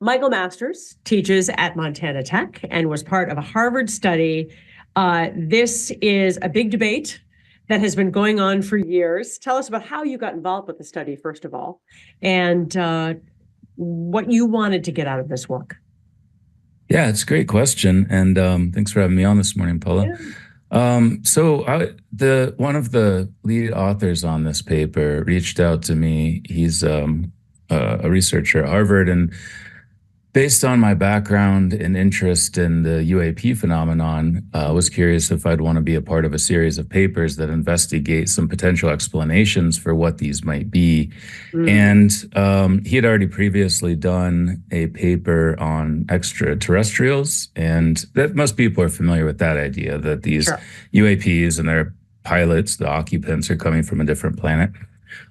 Michael Masters teaches at Montana Tech and was part of a Harvard study. This is a big debate that has been going on for years. Tell us about how you got involved with the study, first of all, and what you wanted to get out of this work. Yeah, it's a great question, and thanks for having me on this morning, Paula. Yeah. The one of the lead authors on this paper reached out to me. He's a researcher at Harvard, and based on my background and interest in the UAP phenomenon, was curious if I'd want to be a part of a series of papers that investigate some potential explanations for what these might be. And he had already previously done a paper on extraterrestrials, and that most people are familiar with that idea that these Sure. UAPs and their pilots, the occupants, are coming from a different planet.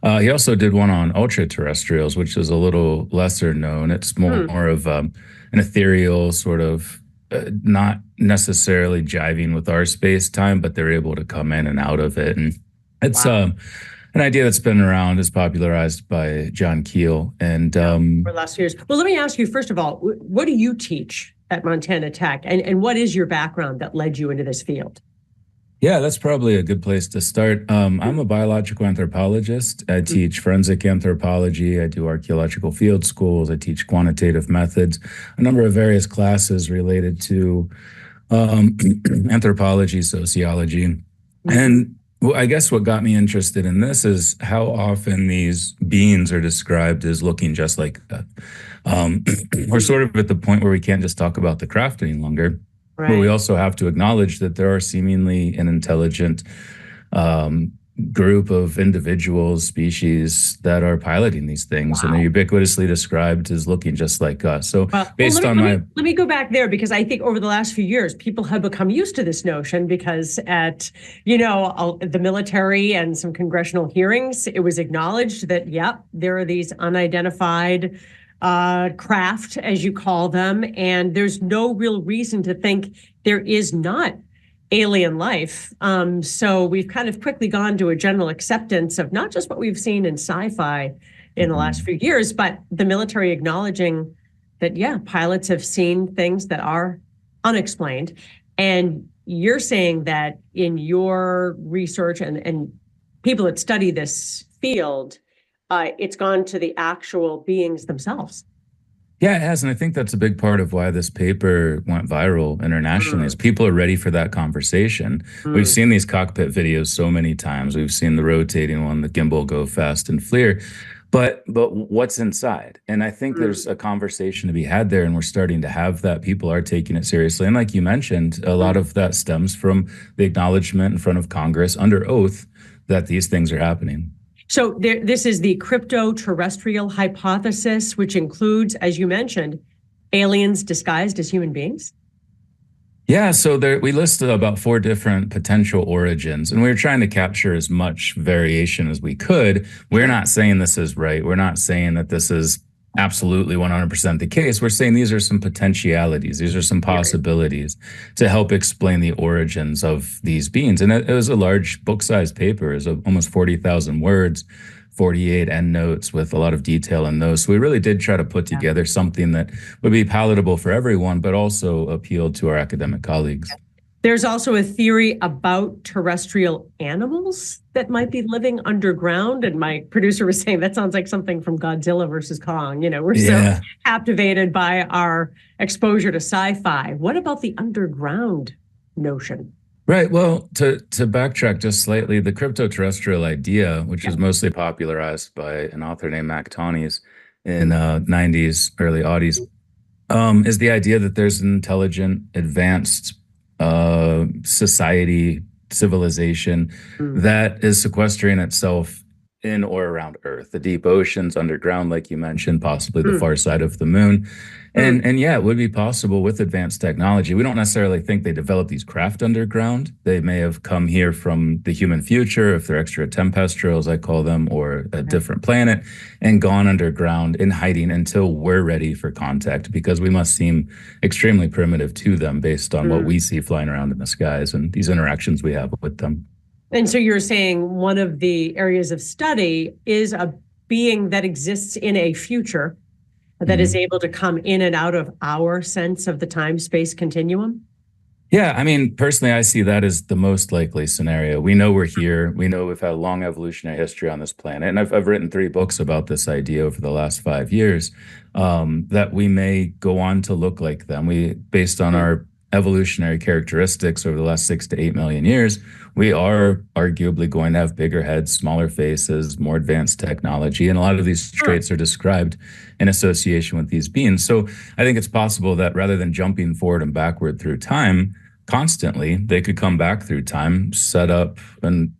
He also did one on ultra terrestrials, which is a little lesser known. It's more of an ethereal sort of, not necessarily jiving with our space time, but they're able to come in and out of it. And it's Wow. an idea that's been around, is popularized by John Keel. And For the last few years. Well, let me ask you, first of all, what do you teach at Montana Tech? And what is your background that led you into this field? Yeah, that's probably a good place to start. I'm a biological anthropologist. I teach forensic anthropology. I do archaeological field schools. I teach quantitative methods, a number of various classes related to anthropology, sociology. And I guess what got me interested in this is how often these beings are described as looking just like that. We're sort of at the point where we can't just talk about the craft any longer. But we also have to acknowledge that there are seemingly an intelligent group of individuals, species that are piloting these things, and they're ubiquitously described as looking just like us. So let me go back there, because I think over the last few years, people have become used to this notion, because at, the military and some congressional hearings, it was acknowledged that, yep, there are these unidentified craft, as you call them, and there's no real reason to think there is not alien life. So we've kind of quickly gone to a general acceptance of not just what we've seen in sci-fi in the last few years, but the military acknowledging that, yeah, pilots have seen things that are unexplained. And you're saying that in your research and people that study this field, it's gone to the actual beings themselves. Yeah, it has. And I think that's a big part of why this paper went viral internationally, is people are ready for that conversation. We've seen these cockpit videos so many times. We've seen the rotating one, the gimbal go fast and FLIR. But what's inside? And I think there's a conversation to be had there, and we're starting to have that. People are taking it seriously. And like you mentioned, a lot of that stems from the acknowledgement in front of Congress under oath that these things are happening. So this is the crypto-terrestrial hypothesis, which includes, as you mentioned, aliens disguised as human beings? Yeah, so we listed about 4 different potential origins, and we were trying to capture as much variation as we could. We're not saying this is right. We're not saying that this is absolutely 100% the case. We're saying these are some potentialities. These are some possibilities to help explain the origins of these beings. And it was a large book-sized paper. It was almost 40,000 words, 48 endnotes with a lot of detail in those. So we really did try to put together something that would be palatable for everyone, but also appealed to our academic colleagues. There's also a theory about terrestrial animals that might be living underground. And my producer was saying that sounds like something from Godzilla versus Kong. We're so captivated by our exposure to sci-fi. What about the underground notion? Right. Well, to backtrack just slightly, the crypto-terrestrial idea, which was mostly popularized by an author named Mac Tonnies in 90s, early aughties, is the idea that there's an intelligent, advanced society, civilization that is sequestering itself in or around Earth, the deep oceans, underground, like you mentioned, possibly the far side of the moon. And yeah, it would be possible with advanced technology. We don't necessarily think they developed these craft underground. They may have come here from the human future, if they're extraterrestrials, I call them, or a different planet, and gone underground in hiding until we're ready for contact, because we must seem extremely primitive to them based on what we see flying around in the skies and these interactions we have with them. And so you're saying one of the areas of study is a being that exists in a future that is able to come in and out of our sense of the time-space continuum? Yeah, I mean, personally, I see that as the most likely scenario. We know we're here. We know we've had a long evolutionary history on this planet. And I've written 3 books about this idea over the last 5 years, that we may go on to look like them. Based on our evolutionary characteristics over the last 6 to 8 million years, we are arguably going to have bigger heads, smaller faces, more advanced technology. And a lot of these traits are described in association with these beings. So I think it's possible that rather than jumping forward and backward through time constantly, they could come back through time, set up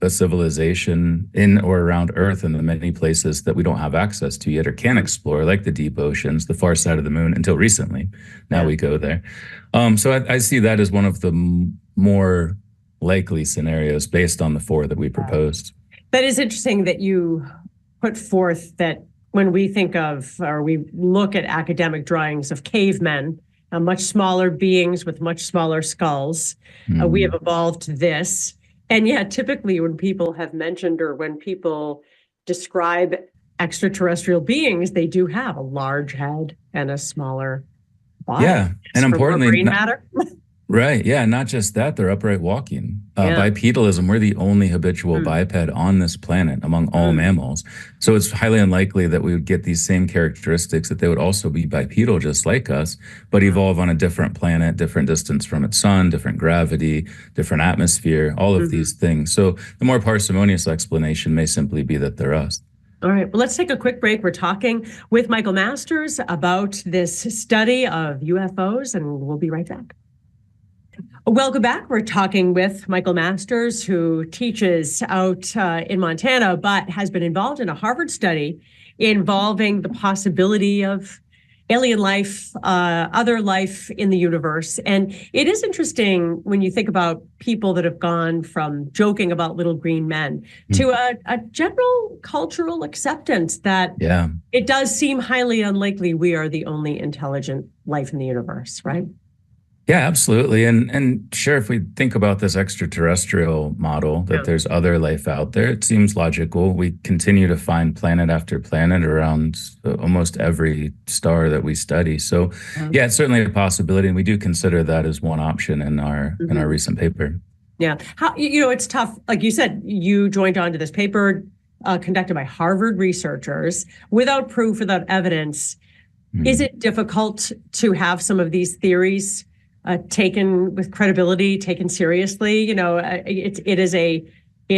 a civilization in or around Earth in the many places that we don't have access to yet or can explore, like the deep oceans, the far side of the moon. Until recently, now we go there. So I see that as one of the more likely scenarios based on the 4 that we proposed. That is interesting that you put forth that when we think of, or we look at academic drawings of cavemen, much smaller beings with much smaller skulls, we have evolved to this. And yet, typically when people have mentioned, or when people describe extraterrestrial beings, they do have a large head and a smaller body. Yeah, and importantly, brain matter. Right. Yeah. Not just that, they're upright walking. Bipedalism, we're the only habitual biped on this planet among all mammals. So it's highly unlikely that we would get these same characteristics, that they would also be bipedal just like us, but evolve on a different planet, different distance from its sun, different gravity, different atmosphere, all of these things. So the more parsimonious explanation may simply be that they're us. All right, well, let's take a quick break. We're talking with Michael Masters about this study of UFOs, and we'll be right back. Welcome back. We're talking with Michael Masters, who teaches out in Montana, but has been involved in a Harvard study involving the possibility of alien life, other life in the universe. And it is interesting when you think about people that have gone from joking about little green men to a general cultural acceptance that it does seem highly unlikely we are the only intelligent life in the universe, right? Yeah, absolutely. And sure, if we think about this extraterrestrial model, that there's other life out there, it seems logical. We continue to find planet after planet around almost every star that we study. So yeah, it's certainly a possibility. And we do consider that as one option in our recent paper. Yeah. How, it's tough. Like you said, you joined on to this paper conducted by Harvard researchers without proof, without evidence. Is it difficult to have some of these theories taken with credibility, taken seriously? It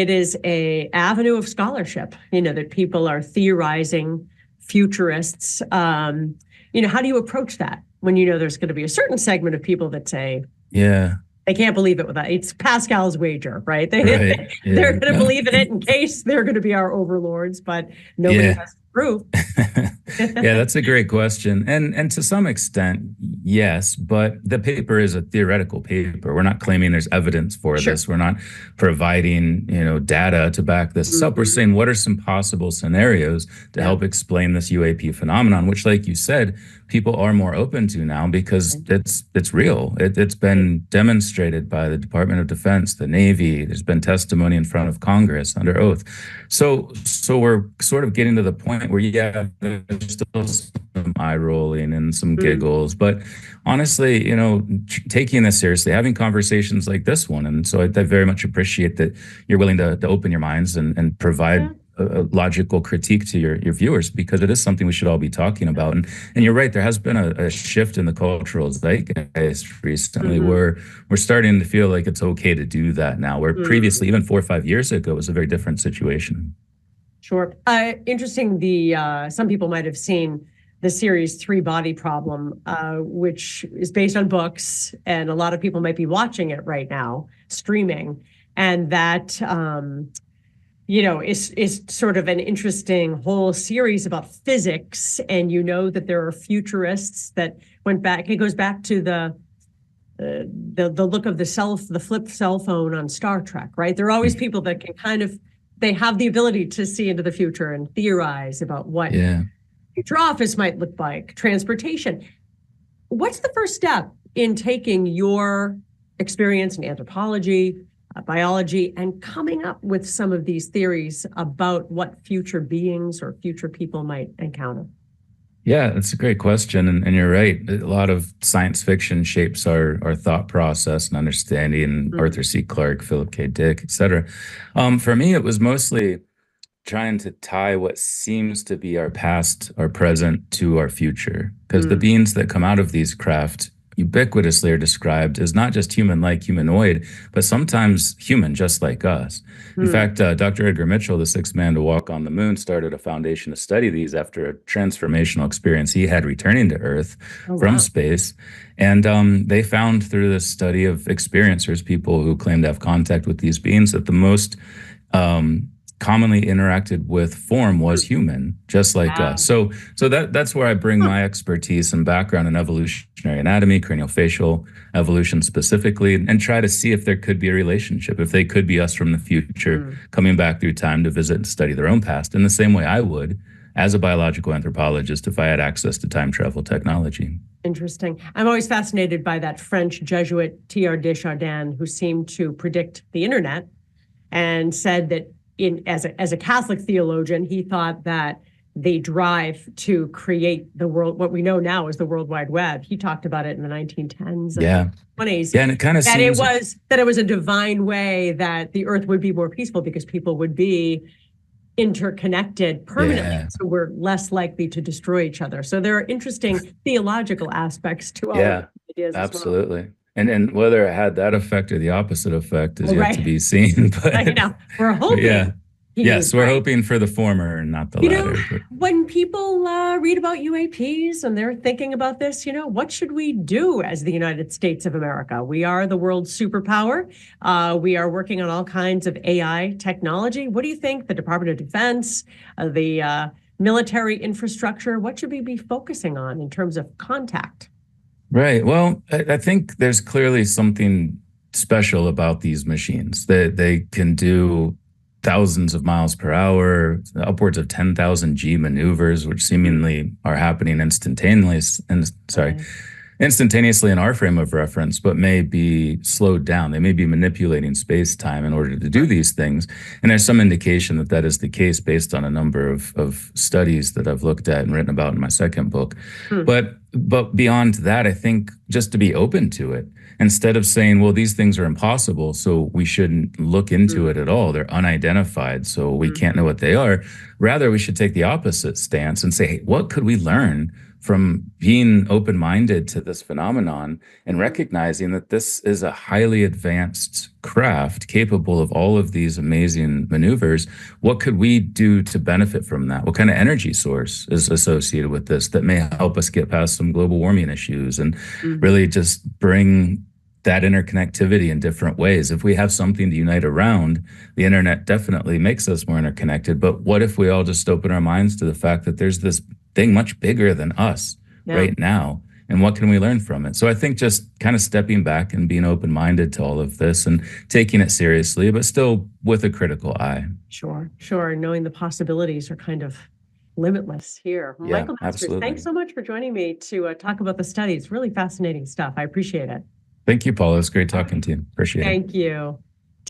is a avenue of scholarship, that people are theorizing, futurists. How do you approach that when there's going to be a certain segment of people that say, they can't believe it it's Pascal's wager, right? They're going to believe in it in case they're going to be our overlords, but nobody has proof. Yeah, that's a great question. And to some extent, yes, but the paper is a theoretical paper. We're not claiming there's evidence for this. We're not providing, data to back this up. We're saying, what are some possible scenarios to help explain this UAP phenomenon, which, like you said, people are more open to now because it's real. It's been demonstrated by the Department of Defense, the Navy. There's been testimony in front of Congress under oath. So we're sort of getting to the point where, there's still some eye rolling and some giggles, but honestly, taking this seriously, having conversations like this one. And so I very much appreciate that you're willing to open your minds and provide a logical critique to your viewers, because it is something we should all be talking about. And you're right, there has been a shift in the cultural zeitgeist recently where we're starting to feel like it's okay to do that now, where previously, even 4 or 5 years ago, it was a very different situation. Sure. Interesting. Some people might have seen the series Three Body Problem, which is based on books, and a lot of people might be watching it right now, streaming, and that is sort of an interesting whole series about physics. And that there are futurists that went back. It goes back to the look of the flip cell phone on Star Trek, right? There are always people that can they have the ability to see into the future and theorize about what future office might look like, transportation. What's the first step in taking your experience in anthropology, biology, and coming up with some of these theories about what future beings or future people might encounter? Yeah, that's a great question. And you're right. A lot of science fiction shapes our thought process and understanding, and Mm, Arthur C. Clarke, Philip K. Dick, et cetera. For me, it was mostly trying to tie what seems to be our past, our present to our future. Because the mm, beings that come out of these craft ubiquitously are described as not just human like, humanoid, but sometimes human, just like us. In mm. fact, Dr. Edgar Mitchell, the sixth man to walk on the moon, started a foundation to study these after a transformational experience he had returning to Earth Oh, from wow. space. And they found through this study of experiencers, people who claim to have contact with these beings, that the most um, commonly interacted with form was Mm. human, just like us. Wow. So that's where I bring Huh. my expertise and background in evolutionary anatomy, craniofacial evolution specifically, and try to see if there could be a relationship, if they could be us from the future Mm. coming back through time to visit and study their own past in the same way I would as a biological anthropologist if I had access to time travel technology. Interesting. I'm always fascinated by that French Jesuit Teilhard de Chardin, who seemed to predict the internet and said that as a Catholic theologian, he thought that the drive to create the world, what we know now as the World Wide Web, he talked about it in the 1910s and Yeah. 20s, Yeah. And it kind of seems, that it was a divine way that the earth would be more peaceful because people would be interconnected permanently. yeah. So we're less likely to destroy each other. So there are interesting theological aspects to all of Yeah, these ideas as well. absolutely. And whether it had that effect or the opposite effect is Oh, yet to right. be seen. I know. We're But yeah, hoping he was yes, we're right. hoping for the former and not the You know, latter. But when people read about UAPs and they're thinking about this, what should we do as the United States of America? We are the world's superpower. We are working on all kinds of AI technology. What do you think? The Department of Defense, the military infrastructure, what should we be focusing on in terms of contact? right. Well, I think there's clearly something special about these machines. They can do thousands of miles per hour, upwards of 10,000 G maneuvers, which Mm, seemingly are happening instantaneously. And sorry, right. instantaneously in our frame of reference, but may be slowed down. They may be manipulating space time in order to do Sure. these things. And there's some indication that that is the case based on a number of studies that I've looked at and written about in my second book. Hmm. But beyond that, I think just to be open to it, instead of saying, well, these things are impossible, so we shouldn't look into it Mm, at all. They're unidentified, so we can't know mhm. what they are. Rather, we should take the opposite stance and say, hey, what could we learn from being open minded to this phenomenon and recognizing that this is a highly advanced craft capable of all of these amazing maneuvers? What could we do to benefit from that? What kind of energy source is associated with this that may help us get past some global warming issues and Mhm. really just bring that interconnectivity in different ways? If we have something to unite around, the internet definitely makes us more interconnected. But what if we all just open our minds to the fact that there's this thing much bigger than us Yeah, right now? And what can we learn from it? So I think just kind of stepping back and being open minded to all of this and taking it seriously, but still with a critical eye. sure, sure. Knowing the possibilities are kind of limitless here. Yeah, Michael Masters, thanks absolutely. so much for joining me to talk about the studies. Really fascinating stuff. I appreciate it. Thank you, Paula. It's great talking to you. Appreciate it. Thank you.